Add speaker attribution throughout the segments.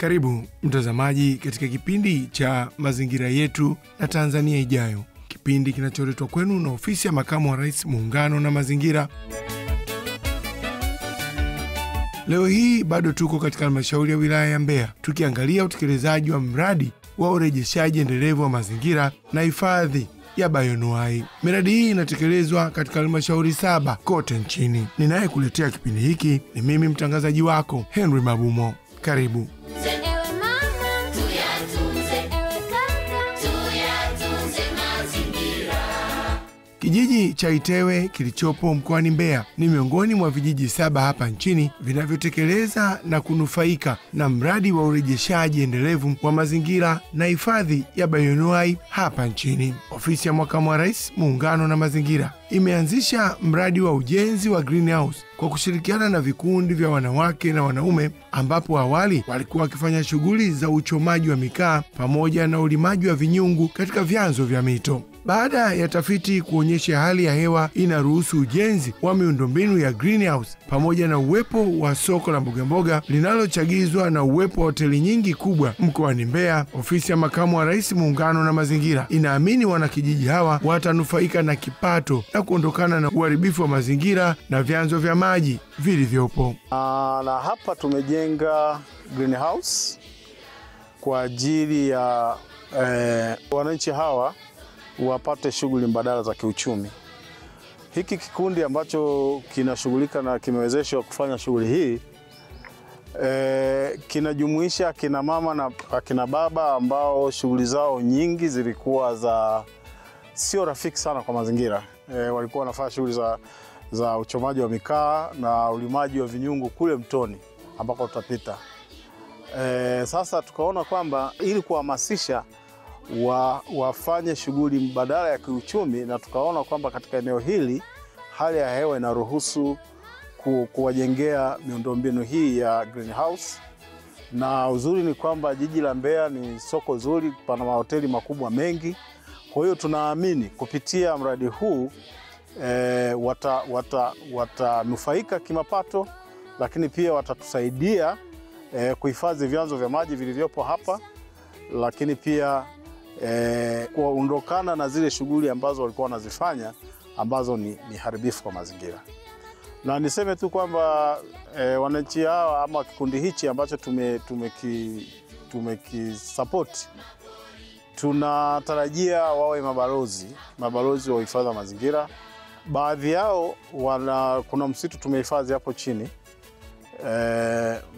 Speaker 1: Karibu mtazamaji katika kipindi cha Mazingira Yetu na Tanzania Ijayo, kipindi kinacholetwa kwenu na ofisi ya Makamu wa Rais Muungano na Mazingira. Leo hii bado tuko katika halmashauri ya wilaya ya Mbeya, tukiangalia utekelezaji wa mradi wa urejeshaji endelevu wa mazingira na hifadhi ya bayoanuai. Miradi hii inatekelezwa katika halmashauri 7 kote nchini. Ninayekuletea kipindi hiki ni mimi mtangazaji wako Henry Mabumo. Karibu. Kijiji cha Itewe kilichopo mkoani Mbeya ni miongoni mwa vijiji 7 hapa nchini vinavyotekeleza na kunufaika na mradi wa urejeshaji endelevu wa mazingira na hifadhi ya bayoanuai hapa nchini. Ofisi ya Makamu wa Rais Muungano na Mazingira imeanzisha mradi wa ujenzi wa greenhouse kwa kushirikiana na vikundi vya wanawake na wanaume, ambapo awali walikuwa wakifanya shughuli za uchomaji wa mikaa pamoja na ulimaji wa vinyungu katika vyanzo vya mito. Baada ya tafiti kuonyesha hali ya hewa inaruhusu ujenzi wa miundombinu ya greenhouse pamoja na uwepo wa soko la mbogamboga linalochagizwa na uwepo wa hoteli nyingi kubwa mkoani Mbeya, ofisi ya Makamu wa Rais Muungano na Mazingira inaamini wanakijiji hawa watanufaika na kipato na kuondokana na uharibifu wa mazingira na vyanzo vya maji vilivyopo.
Speaker 2: Na hapa tumejenga greenhouse kwa ajili ya wananchi hawa wapate shughuli mbadala za kiuchumi. Hiki kikundi ambacho kinashughulika na kimewezeshwa kufanya shughuli hii kinajumuisha akina mama na akina baba ambao shughuli zao nyingi zilikuwa sio rafiki sana kwa mazingira. Walikuwa wanafanya shughuli za uchomaji wa mikaa na ulimaji wa vinyungu kule mtoni ambako tutapita. Sasa tukaona kwamba ili kuhamasisha wafanye shughuli mbadala ya kiuchumi, na tukaona kwamba katika eneo hili hali ya hewa inaruhusu kuwajengea miundombinu hii ya greenhouse. Na uzuri ni kwamba jiji la Mbeya ni soko zuri, pana mahoteli makubwa mengi. Kwa hiyo tunaamini kupitia mradi huu watanufaika kimapato, lakini pia watatusaidia kuhifadhi vyanzo vya maji vilivyopo hapa, lakini pia kuondokana na zile shughuli ambazo walikuwa wanazifanya ambazo ni haribifu kwa mazingira. Na niseme tu kwamba wananchi hawa ama kikundi hichi ambacho tumekisupport, tunatarajia wawe mabalozi wa uhifadhi wa mazingira. Baadhi yao kuna msitu tumehifadhi hapo chini,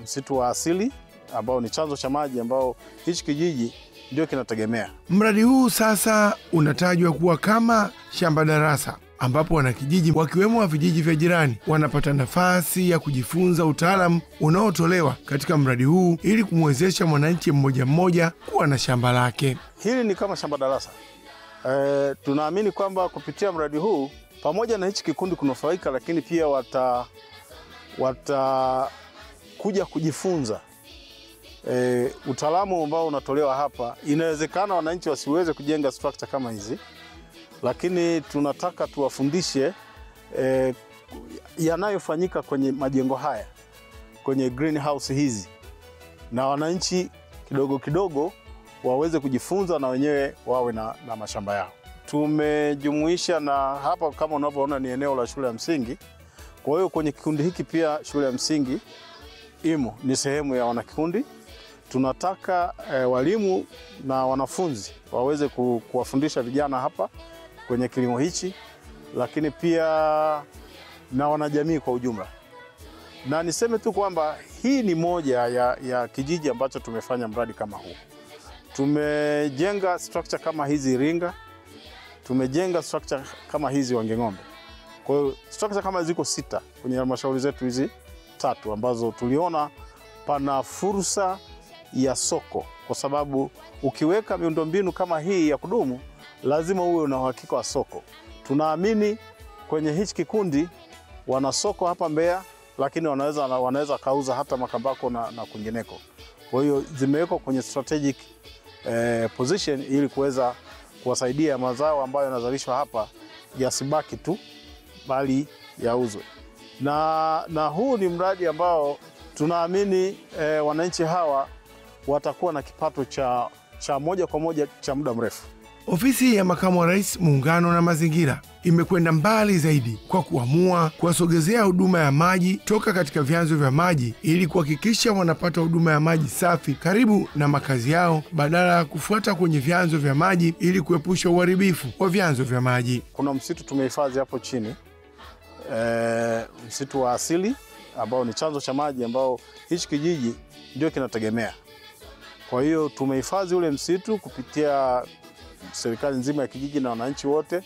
Speaker 2: msitu wa asili ambao ni chanzo cha maji ambao hichi kijiji ndio kinategemea.
Speaker 1: Mradi huu sasa unatajwa kuwa kama shamba darasa, ambapo wanakijiji wakiwemo wa vijiji vya jirani wanapata nafasi ya kujifunza utaalamu unaotolewa katika mradi huu ili kumwezesha mwananchi mmoja mmoja kuwa na shamba lake.
Speaker 2: Hili ni kama shamba darasa. Tunaamini kwamba kupitia mradi huu pamoja na hichi kikundi kunufaika, lakini pia watakuja kujifunza utaalamu ambao unatolewa hapa. Inawezekana wananchi wasiweze kujenga structure kama hizi, lakini tunataka tuwafundishe yanayofanyika kwenye majengo haya, kwenye greenhouse hizi, na wananchi kidogo kidogo waweze kujifunza na wenyewe wawe na mashamba yao. Tumejumuisha, na hapa kama unavyoona ni eneo la shule ya msingi. Kwa hiyo kwenye kikundi hiki pia shule ya msingi ni sehemu ya wanakikundi. Tunataka walimu na wanafunzi waweze kuwafundisha vijana hapa kwenye kilimo hichi, lakini pia na wanajamii kwa ujumla. Na niseme tu kwamba hii ni moja ya kijiji ambacho tumefanya mradi kama huu. Tumejenga structure kama hizi Iringa, tumejenga structure kama hizi Wangeng'ombe. Kwa hiyo structure kama ziko 6 kwenye halmashauri zetu hizi 3 ambazo tuliona pana fursa ya soko, kwa sababu ukiweka miundombinu kama hii ya kudumu lazima uwe una uhakika wa soko. Tunaamini kwenye hichi kikundi wana soko hapa Mbeya, lakini wanaweza kauza hata Makambako na kwingineko. Kwa hiyo zimewekwa kwenye strategic position ili kuweza kuwasaidia mazao ambayo yanazalishwa hapa yasibaki tu bali yauzwe. Na huu ni mradi ambao tunaamini wananchi hawa watakuwa na kipato cha moja kwa moja cha muda mrefu.
Speaker 1: Ofisi ya Makamu wa Rais Muungano na Mazingira imekwenda mbali zaidi kwa kuamua kuwasogezea huduma ya maji toka katika vyanzo vya maji ili kuhakikisha wanapata huduma ya maji safi karibu na makazi yao badala ya kufuata kwenye vyanzo vya maji ili kuepusha uharibifu wa vyanzo vya maji.
Speaker 2: Kuna msitu tumehifadhi hapo chini, msitu wa asili ambao ni chanzo cha maji ambao hichi kijiji ndio kinategemea. Kwa hiyo tumehifadhi ule msitu kupitia serikali nzima ya kijiji na wananchi wote.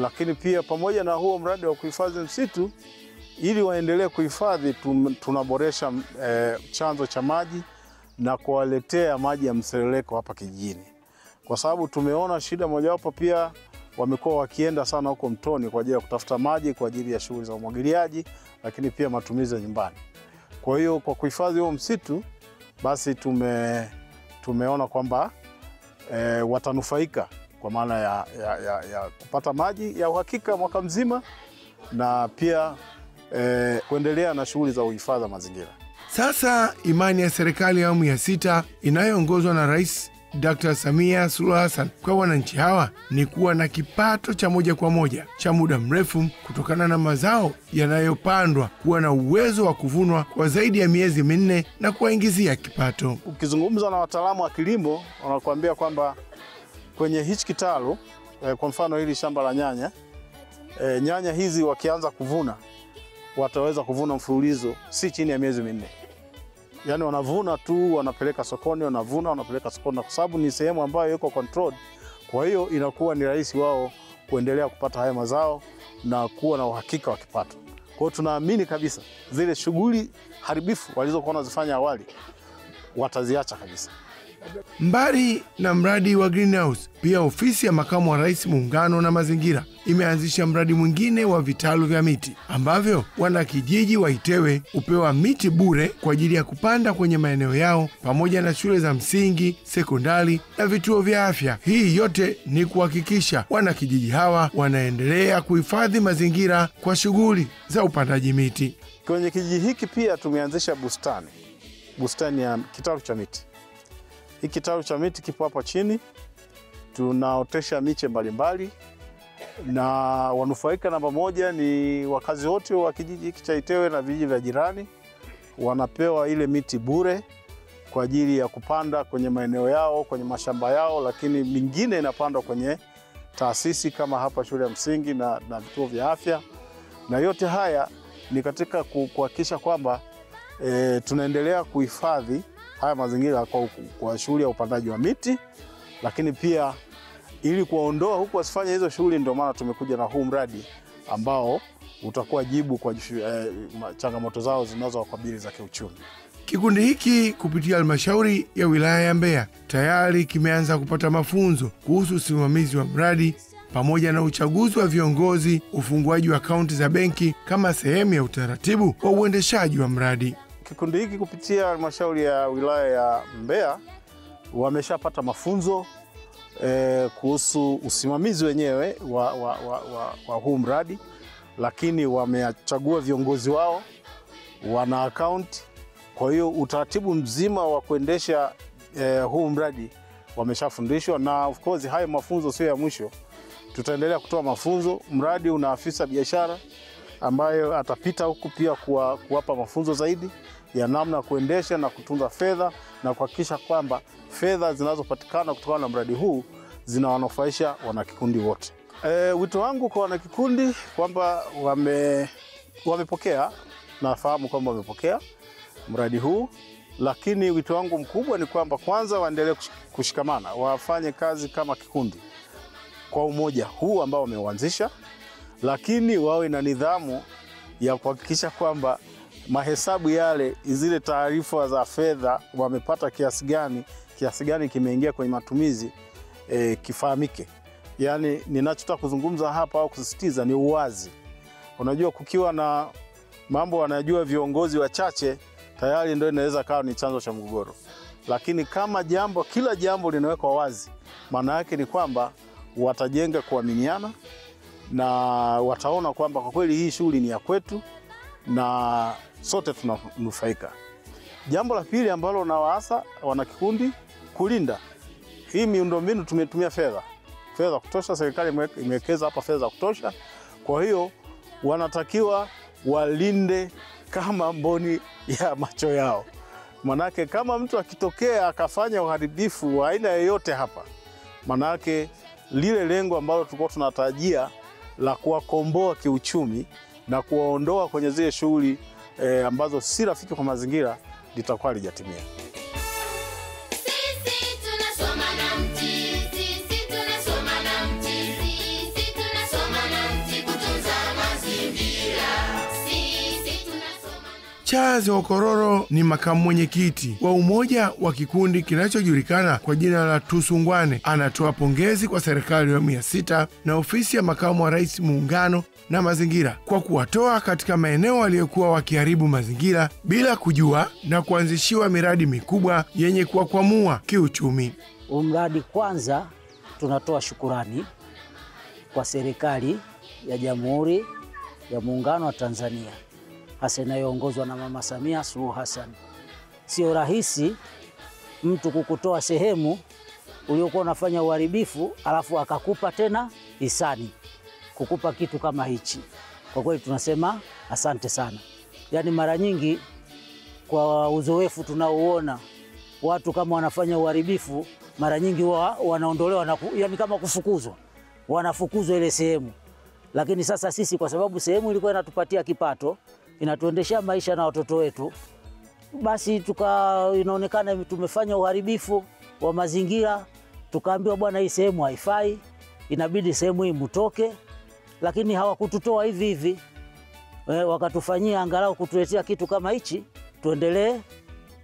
Speaker 2: Lakini pia pamoja na huo mradi wa kuhifadhi msitu, ili waendelee kuhifadhi, tunaboresha chanzo cha maji na kuwaletea maji ya mseleleko hapa kijijini. Kwa sababu tumeona shida mojawapo, pia wamekuwa wakienda sana huko mtoni kwa ajili ya kutafuta maji kwa ajili ya shughuli za umwagiliaji, lakini pia matumizi ya nyumbani. Kwa hiyo kwa kuhifadhi huo msitu, basi tumeona kwamba watanufaika kwa maana ya kupata maji ya uhakika mwaka mzima na pia kuendelea na shughuli za uhifadhi wa mazingira.
Speaker 1: Sasa imani ya serikali ya awamu ya 6 inayoongozwa na Rais Dr. Samia Suluhu Hassan kwa wananchi hawa ni kuwa na kipato cha moja kwa moja cha muda mrefu kutokana na mazao yanayopandwa kuwa na uwezo wa kuvunwa kwa zaidi ya miezi 4 na kuwaingizia kipato.
Speaker 2: Ukizungumza na wataalamu wa kilimo wanakuambia kwamba kwenye hichi kitalu, kwa mfano hili shamba la nyanya, nyanya hizi wakianza kuvuna wataweza kuvuna mfululizo si chini ya miezi 4. Yaani wanavuna tu, wanapeleka sokoni, wanapeleka sokoni, kwa sababu ni sehemu ambayo iko controlled. Kwa hiyo inakuwa ni rahisi wao kuendelea kupata haya mazao na kuwa na uhakika wa kipato. Kwa hiyo tunaamini kabisa zile shughuli haribifu walizokuwa wanazifanya awali wataziacha kabisa.
Speaker 1: Mbali na mradi wa greenhouse, pia ofisi ya Makamu wa Rais Muungano na Mazingira imeanzisha mradi mwingine wa vitalu vya miti ambavyo wanakijiji wa Itewe hupewa miti bure kwa ajili ya kupanda kwenye maeneo yao pamoja na shule za msingi, sekondari na vituo vya afya. Hii yote ni kuhakikisha wanakijiji hawa wanaendelea kuhifadhi mazingira kwa shughuli za upandaji miti.
Speaker 2: Kwenye kijiji hiki pia tumeanzisha bustani ya kitalu cha miti. Hii kitalu cha miti kipo hapa chini, tunaotesha miche mbalimbali na wanufaika namba moja ni wakazi wote wa kijiji hiki cha Itewe na vijiji vya jirani. Wanapewa ile miti bure kwa ajili ya kupanda kwenye maeneo yao, kwenye mashamba yao, lakini mingine inapandwa kwenye taasisi kama hapa shule ya msingi na vituo vya afya. Na yote haya ni katika kuhakikisha kwamba tunaendelea kuhifadhi haya mazingira kwa shughuli ya upandaji wa miti, lakini pia ili kuwaondoa huku wasifanye hizo shughuli, ndio maana tumekuja na huu mradi ambao utakuwa jibu kwa changamoto zao zinazowakabili za kiuchumi.
Speaker 1: Kikundi hiki kupitia halmashauri ya wilaya ya Mbeya tayari kimeanza kupata mafunzo kuhusu usimamizi wa mradi pamoja na uchaguzi wa viongozi, ufunguaji wa akaunti za benki kama sehemu ya utaratibu wa uendeshaji wa mradi.
Speaker 2: Kikundi hiki kupitia halmashauri ya wilaya ya Mbeya wameshapata mafunzo kuhusu usimamizi wenyewe wa huu mradi, lakini wamechagua viongozi wao, wana akaunti. Kwa hiyo utaratibu mzima wa kuendesha huu mradi wameshafundishwa, na of course hayo mafunzo sio ya mwisho. Tutaendelea kutoa mafunzo. Mradi una afisa biashara ambayo atapita huku pia kuwapa mafunzo zaidi ya namna ya kuendesha na kutunza fedha na kuhakikisha kwamba fedha zinazopatikana kutokana na mradi huu zinawanufaisha wanakikundi wote. Wito wangu kwa wanakikundi kwamba wamepokea, nafahamu kwamba wamepokea mradi huu, lakini wito wangu mkubwa ni kwamba kwanza waendelee kushikamana, wafanye kazi kama kikundi kwa umoja huu ambao wameuanzisha, lakini wawe na nidhamu ya kuhakikisha kwamba mahesabu yale, zile taarifa za fedha wamepata kiasi gani kimeingia kwenye matumizi kifahamike. Yaani ninachotaka kuzungumza hapa au kusisitiza ni uwazi. Unajua kukiwa na mambo wanajua viongozi wachache tayari ndio inaweza kawa ni chanzo cha mgogoro. Lakini kama kila jambo linawekwa wazi, maana yake ni kwamba watajenga kuaminiana na wataona kwamba kwa kweli hii shughuli ni ya kwetu na sote tunanufaika. Jambo la pili ambalo nawaasa wanakikundi kulinda hii miundombinu. Tumetumia fedha kutosha, serikali imewekeza hapa fedha kutosha. Kwa hiyo wanatakiwa walinde kama mboni ya macho yao. Manake kama mtu akitokea akafanya uharibifu wa aina yoyote hapa, manake lile lengo ambalo tulikuwa tunatarajia la kuwakomboa kiuchumi na kuwaondoa kwenye zile shughuli ambazo si rafiki kwa mazingira litakuwa lijatimia.
Speaker 1: Charles Okororo ni makamu mwenyekiti wa umoja wa kikundi kinachojulikana kwa jina la Tusungwane. Anatoa pongezi kwa serikali ya awamu ya 6 na ofisi ya makamu wa rais muungano na mazingira kwa kuwatoa katika maeneo waliokuwa wakiharibu mazingira bila kujua na kuanzishiwa miradi mikubwa yenye kuwakwamua kiuchumi.
Speaker 3: Mradi kwanza, tunatoa shukurani kwa serikali ya Jamhuri ya Muungano wa Tanzania, hasa inayoongozwa na Mama Samia Suluhu Hassan. Sio rahisi mtu kukutoa sehemu uliokuwa unafanya uharibifu alafu akakupa tena hisani, kukupa kitu kama hichi. Kwa kweli tunasema asante sana. Yaani mara nyingi kwa uzoefu tunaoona, watu kama wanafanya uharibifu mara nyingi wanaondolewa yani kama kufukuzwa. Wanafukuzwa ile sehemu. Lakini sasa sisi kwa sababu sehemu ilikuwa inatupatia kipato, inatuendeshea maisha na watoto wetu, basi inaonekana tumefanya uharibifu wa mazingira, tukaambiwa bwana, hii sehemu haifai, inabidi sehemu hii mtoke. Lakini hawakututoa hivi hivi, wakatufanyia angalau kutuletea kitu kama hichi, tuendelee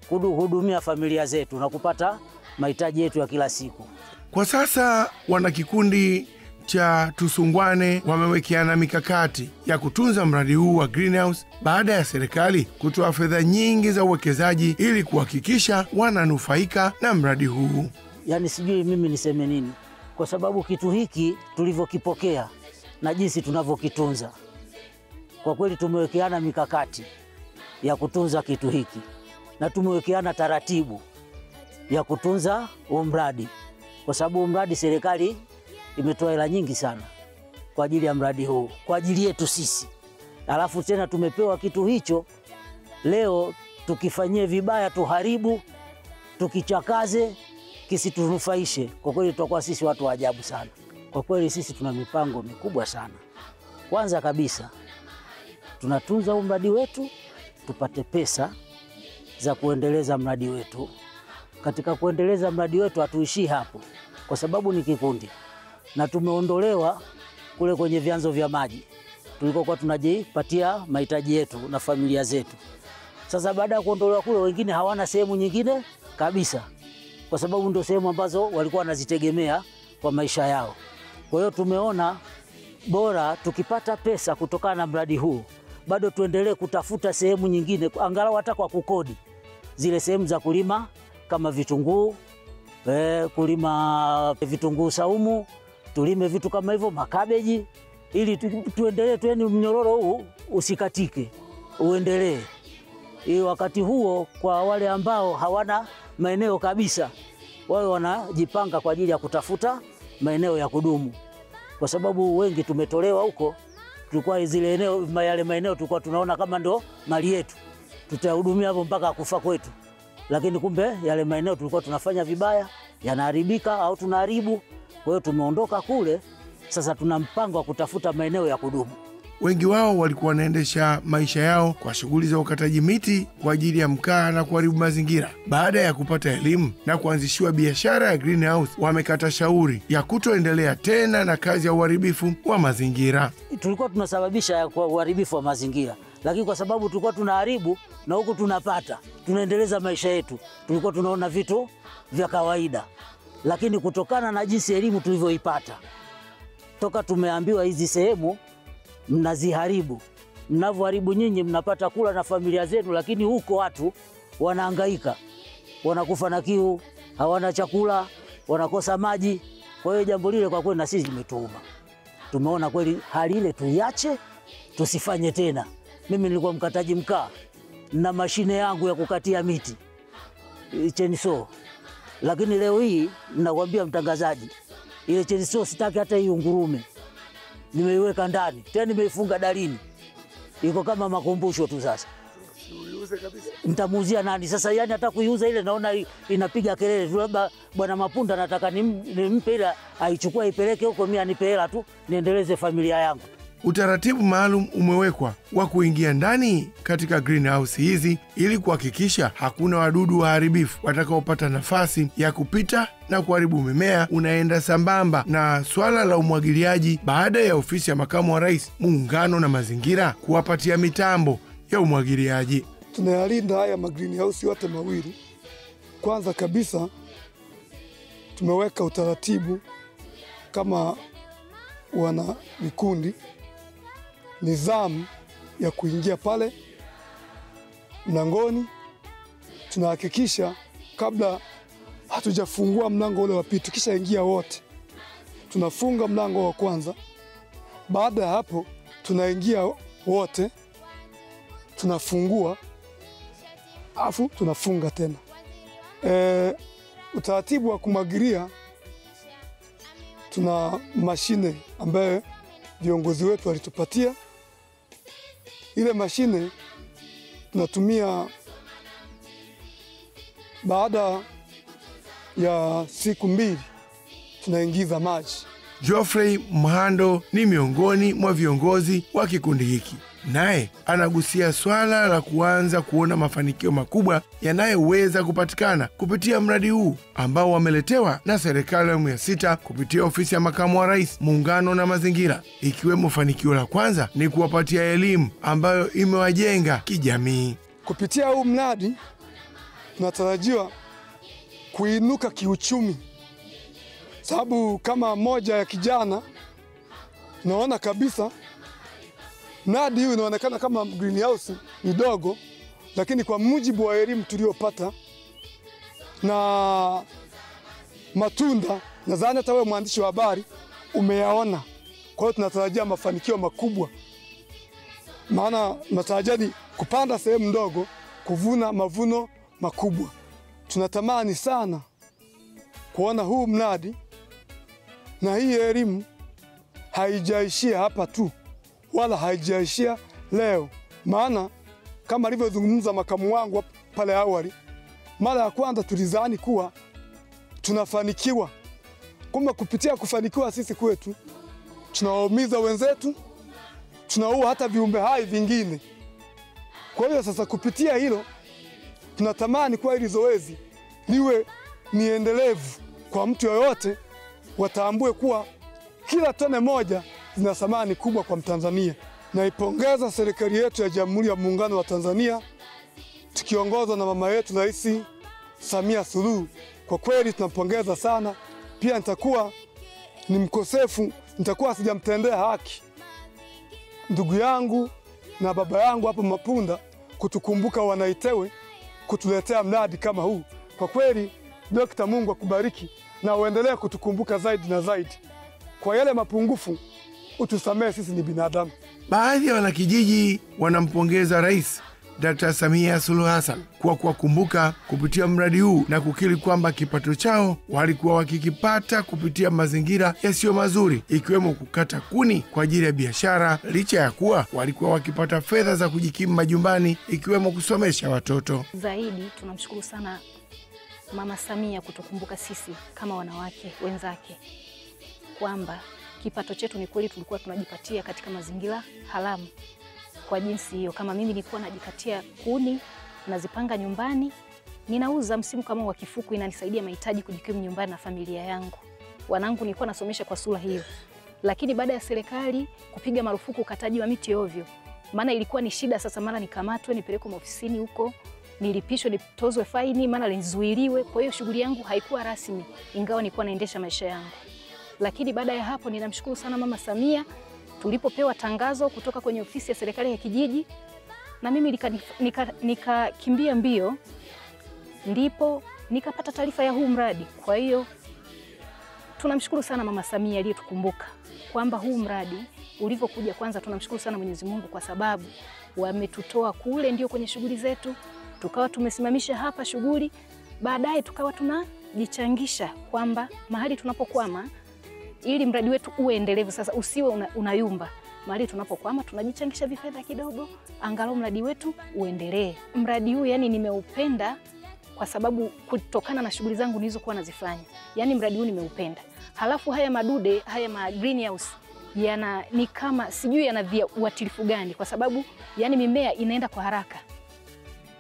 Speaker 3: kuhudumia familia zetu na kupata mahitaji yetu ya kila siku.
Speaker 1: Kwa sasa wanakikundi cha Tusungwane wamewekeana mikakati ya kutunza mradi huu wa greenhouse baada ya serikali kutoa fedha nyingi za uwekezaji ili kuhakikisha wananufaika na mradi huu.
Speaker 3: Yaani sijui mimi niseme nini, kwa sababu kitu hiki tulivyokipokea na jinsi tunavyokitunza, kwa kweli tumewekeana mikakati ya kutunza kitu hiki na tumewekeana taratibu ya kutunza mradi, kwa sababu mradi serikali imetoa hela nyingi sana kwa ajili ya mradi huu, kwa ajili yetu sisi. Alafu tena tumepewa kitu hicho, leo tukifanyie vibaya, tuharibu, tukichakaze, kisitunufaishe, kwa kweli tutakuwa sisi watu wa ajabu sana. Kwa kweli sisi tuna mipango mikubwa sana. Kwanza kabisa tunatunza mradi wetu tupate pesa za kuendeleza mradi wetu. Katika kuendeleza mradi wetu hatuishii hapo, kwa sababu ni kikundi na tumeondolewa kule kwenye vyanzo vya maji tulikokuwa tunajipatia mahitaji yetu na familia zetu. Sasa baada ya kuondolewa kule, wengine hawana sehemu nyingine kabisa, kwa sababu ndio sehemu ambazo walikuwa wanazitegemea kwa maisha yao. Kwa hiyo tumeona bora tukipata pesa kutokana na mradi huu, bado tuendelee kutafuta sehemu nyingine, angalau hata kwa kukodi zile sehemu za kulima kama vitunguu, kulima vitunguu saumu, tulime vitu kama hivyo, makabeji, ili tuendelee tueni mnyororo huu usikatike, uendelee. Wakati huo kwa wale ambao hawana maeneo kabisa, wao wanajipanga kwa ajili ya kutafuta maeneo ya kudumu, kwa sababu wengi tumetolewa huko. Tulikuwa zile eneo, yale maeneo tulikuwa tunaona kama ndo mali yetu, tutahudumia hapo mpaka kufa kwetu, lakini kumbe yale maeneo tulikuwa tunafanya vibaya, yanaharibika au tunaharibu. Kwa hiyo tumeondoka kule, sasa tuna mpango wa kutafuta maeneo ya kudumu.
Speaker 1: Wengi wao walikuwa wanaendesha maisha yao kwa shughuli za ukataji miti kwa ajili ya mkaa na kuharibu mazingira. Baada ya kupata elimu na kuanzishiwa biashara ya greenhouse, wamekata shauri ya kutoendelea tena na kazi ya uharibifu wa mazingira.
Speaker 3: Tulikuwa tunasababisha uharibifu wa mazingira, lakini kwa sababu tulikuwa tunaharibu na huku tunapata, tunaendeleza maisha yetu, tulikuwa tunaona vitu vya kawaida. Lakini kutokana na jinsi elimu tulivyoipata, toka tumeambiwa hizi sehemu mnaziharibu, mnavyoharibu nyinyi mnapata kula na familia zenu, lakini huko watu wanahangaika, wanakufa na kiu, hawana chakula, wanakosa maji. Kwa hiyo jambo lile kwa kweli na sisi limetuuma. Tumeona kweli hali ile tuiache, tusifanye tena. Mimi nilikuwa mkataji mkaa na mashine yangu ya kukatia miti chainsaw. Lakini leo hii ninakwambia mtangazaji, ile chainsaw sitaki hata hiyo ngurume. Nimeiweka ndani, tena nimeifunga dalini. Iko kama makumbusho tu sasa.
Speaker 1: Uiuze kabisa.
Speaker 3: Nitamuuzia nani sasa? Yani hata kuiuza ile naona inapiga kelele tu, labda bwana Mapunda nataka nimpe ile aichukue ipeleke huko, mimi anipe hela tu niendeleze familia yangu.
Speaker 1: Utaratibu maalum umewekwa wa kuingia ndani katika greenhouse hizi ili kuhakikisha hakuna wadudu waharibifu watakaopata nafasi ya kupita na kuharibu mimea. Unaenda sambamba na swala la umwagiliaji baada ya ofisi ya makamu wa rais, muungano na mazingira kuwapatia mitambo ya umwagiliaji.
Speaker 4: Tunayalinda haya greenhouse yote mawili. Kwanza kabisa tumeweka utaratibu kama wana vikundi, nizamu ya kuingia pale mlangoni. Tunahakikisha kabla hatujafungua mlango ule wa pili, tukisha ingia wote tunafunga mlango wa kwanza. Baada ya hapo tunaingia wote, tunafungua, afu tunafunga tena. Utaratibu wa kumwagilia, tuna mashine ambayo viongozi wetu walitupatia. Ile mashine tunatumia baada ya siku 2 tunaingiza maji.
Speaker 1: Geoffrey Mhando ni miongoni mwa viongozi wa kikundi hiki. Naye anagusia swala la kuanza kuona mafanikio makubwa yanayoweza kupatikana kupitia mradi huu ambao wameletewa na serikali ya 6 kupitia ofisi ya makamu wa rais, muungano na mazingira, ikiwemo fanikio la kwanza ni kuwapatia elimu ambayo imewajenga kijamii.
Speaker 4: Kupitia huu mradi tunatarajiwa kuinuka kiuchumi, sababu kama moja ya kijana naona kabisa mradi huu inaonekana kama greenhouse ni dogo, lakini kwa mujibu wa elimu tuliyopata na matunda, nadhani hata wewe mwandishi wa habari umeyaona. Kwa hiyo tunatarajia mafanikio makubwa, maana tunatarajia ni kupanda sehemu ndogo kuvuna mavuno makubwa. Tunatamani sana kuona huu mradi na hii elimu haijaishia hapa tu, wala haijaishia leo. Maana kama alivyozungumza makamu wangu pale awali, mara ya kwanza tulizani kuwa tunafanikiwa, kumbe kupitia kufanikiwa sisi kwetu tunawaumiza wenzetu, tunaua hata viumbe hai vingine. Kwa hiyo sasa kupitia hilo tunatamani kwa hili zoezi liwe ni endelevu, kwa mtu yoyote watambue kuwa kila tone moja zina thamani kubwa kwa Mtanzania. Naipongeza serikali yetu ya Jamhuri ya Muungano wa Tanzania tukiongozwa na mama yetu Rais Samia Suluhu. Kwa kweli tunampongeza sana. Pia nitakuwa ni mkosefu, nitakuwa sijamtendea haki ndugu yangu na baba yangu hapo Mapunda kutukumbuka Wanaitewe, kutuletea mradi kama huu. Kwa kweli Dr. Mungu akubariki na uendelee kutukumbuka zaidi na zaidi. Kwa yale mapungufu utusamehe, sisi ni binadamu.
Speaker 1: Baadhi ya wanakijiji wanampongeza Rais Dr. Samia Suluhu Hassan kwa kuwakumbuka kupitia mradi huu na kukiri kwamba kipato chao walikuwa wakikipata kupitia mazingira yasiyo mazuri, ikiwemo kukata kuni kwa ajili ya biashara, licha ya kuwa walikuwa wakipata fedha za kujikimu majumbani, ikiwemo kusomesha watoto.
Speaker 5: Zaidi tunamshukuru sana Mama Samia kutukumbuka sisi kama wanawake wenzake, kwamba kipato chetu ni kweli tulikuwa tunajipatia katika mazingira haramu. Kwa jinsi hiyo, kama mimi nilikuwa najikatia kuni, nazipanga nyumbani, ninauza msimu kama wa kifuku, inanisaidia mahitaji kujikimu nyumbani na familia yangu. Wanangu nilikuwa nasomesha kwa sura hiyo. Lakini baada ya serikali kupiga marufuku ukataji wa miti ovyo, maana ilikuwa ni shida sasa, mara nikamatwe nipelekwe ofisini huko, nilipishwe nitozwe faini, maana nizuiliwe. Kwa hiyo shughuli yangu haikuwa rasmi, ingawa nilikuwa naendesha maisha yangu. Lakini baada ya hapo ninamshukuru sana Mama Samia, tulipopewa tangazo kutoka kwenye ofisi ya serikali ya kijiji, na mimi nikakimbia mbio, ndipo nikapata taarifa ya huu mradi. Kwa hiyo Tunamshukuru sana Mama Samia aliyetukumbuka kwamba huu mradi ulivyokuja, kwanza tunamshukuru sana Mwenyezi Mungu kwa sababu wametutoa kule ndio kwenye shughuli zetu, tukawa tumesimamisha hapa shughuli, baadaye tukawa tunajichangisha kwamba mahali tunapokwama ili mradi wetu uwe endelevu sasa usiwe unayumba. Mahali tunapokwama tunajichangisha vifedha kidogo angalau mradi wetu uendelee. Mradi huu yani nimeupenda kwa sababu kutokana na shughuli zangu nilizokuwa nazifanya. Yani mradi huu nimeupenda. Halafu haya madude, haya ma greenhouse yana ni kama sijui yana uatilifu gani kwa sababu yani mimea inaenda kwa haraka.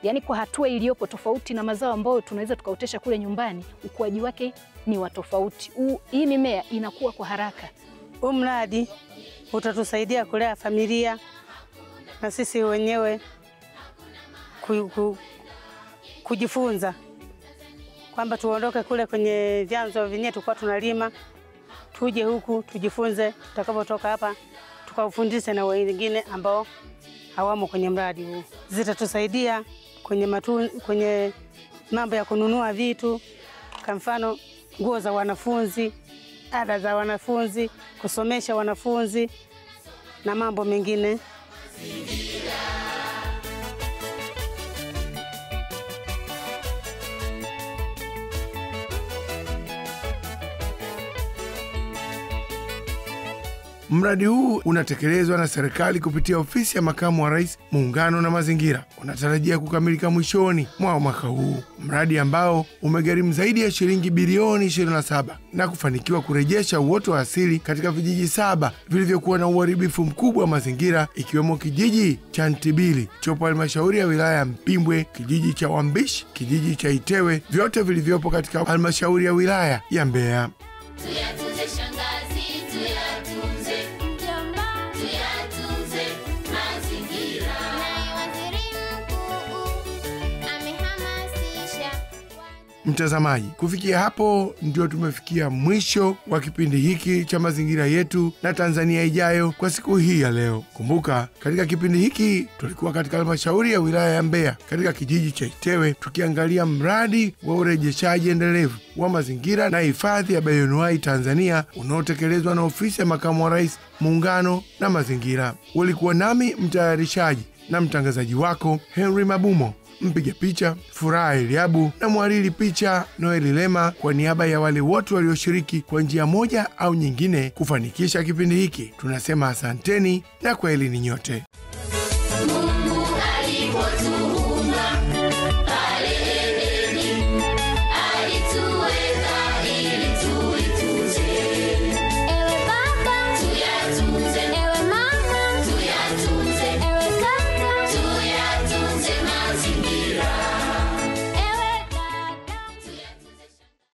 Speaker 5: Yani kwa hatua iliyopo tofauti na mazao ambayo tunaweza tukaotesha kule nyumbani, ukuaji wake ni wa tofauti. Hii mimea inakuwa kwa haraka.
Speaker 6: Huu mradi utatusaidia kulea familia na sisi wenyewe kujifunza kwamba tuondoke kule kwenye vyanzo vyenyewe tulikuwa tunalima, tuje huku tujifunze, tutakapotoka hapa tukawafundishe na wengine ambao hawamo kwenye mradi huu. Zitatusaidia kwenye mambo ya kununua vitu, kwa mfano nguo za wanafunzi, ada za wanafunzi, kusomesha wanafunzi na mambo mengine.
Speaker 1: Mradi huu unatekelezwa na serikali kupitia ofisi ya makamu wa rais, muungano na mazingira. Unatarajia kukamilika mwishoni mwa mwaka huu. Mradi ambao umegharimu zaidi ya shilingi bilioni 27 na kufanikiwa kurejesha uoto wa asili katika vijiji 7 vilivyokuwa na uharibifu mkubwa wa mazingira, ikiwemo kijiji cha Ntibili chopo halmashauri ya wilaya ya Mpimbwe, kijiji cha Wambishi, kijiji cha Itewe, vyote vilivyopo katika halmashauri ya wilaya ya Mbeya. Mtazamaji, kufikia hapo ndio tumefikia mwisho wa kipindi hiki cha Mazingira Yetu na Tanzania Ijayo kwa siku hii ya leo. Kumbuka, katika kipindi hiki tulikuwa katika halmashauri ya wilaya ya Mbeya, katika kijiji cha Itewe, tukiangalia mradi wa urejeshaji endelevu wa mazingira na hifadhi ya bayoanuai Tanzania unaotekelezwa na ofisi ya makamu wa rais, muungano na mazingira. Walikuwa nami mtayarishaji na mtangazaji wako Henry Mabumo, mpiga picha Furaha Eliabu na mhariri picha Noeli Lema, kwa niaba ya wale wote walioshiriki kwa njia moja au nyingine kufanikisha kipindi hiki. Tunasema asanteni na kwaherini nyote. Mungu alipotu